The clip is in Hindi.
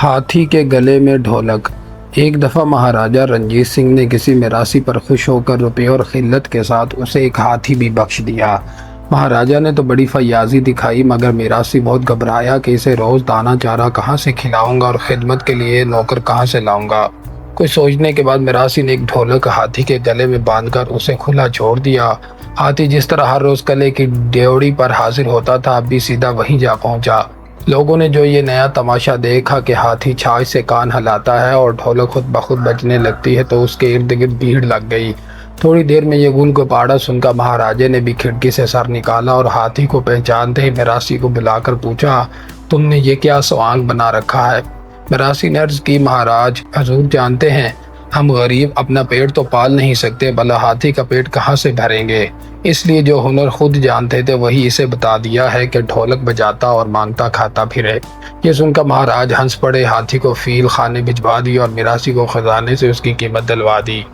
हाथी के गले में ढोलक। एक दफ़ा महाराजा रंजीत सिंह ने किसी मिरासी पर खुश होकर रुपये और खिल्लत के साथ उसे एक हाथी भी बख्श दिया। महाराजा ने तो बड़ी फयाजी दिखाई, मगर मिरासी बहुत घबराया कि इसे रोज़ दाना चारा कहाँ से खिलाऊंगा और खिदमत के लिए नौकर कहाँ से लाऊंगा। कुछ सोचने के बाद मिरासी ने एक ढोलक हाथी के गले में बांधकर उसे खुला छोड़ दिया। हाथी जिस तरह हर रोज़ किले की ड्योढ़ी पर हाजिर होता था, अब भी सीधा वहीं जा पहुंचा। लोगों ने जो ये नया तमाशा देखा कि हाथी छाछ से कान हिलाता है और ढोलक खुद ब खुद बजने लगती है, तो उसके इर्द गिर्द भीड़ लग गई। थोड़ी देर में ये गुल गुबाड़ा सुनकर महाराजे ने भी खिड़की से सर निकाला और हाथी को पहचानते ही मिरासी को बुलाकर पूछा, तुमने ये क्या स्वांग बना रखा है? मिरासी ने अर्ज की, महाराज, हजूर जानते हैं हम गरीब अपना पेट तो पाल नहीं सकते, भला हाथी का पेट कहाँ से भरेंगे। इसलिए जो हुनर खुद जानते थे वही इसे बता दिया है कि ढोलक बजाता और मांगता खाता फिरे। ये सुनकर महाराज हंस पड़े, हाथी को फील खाने भिजवा दी और मिरासी को खजाने से उसकी कीमत दिलवा दी।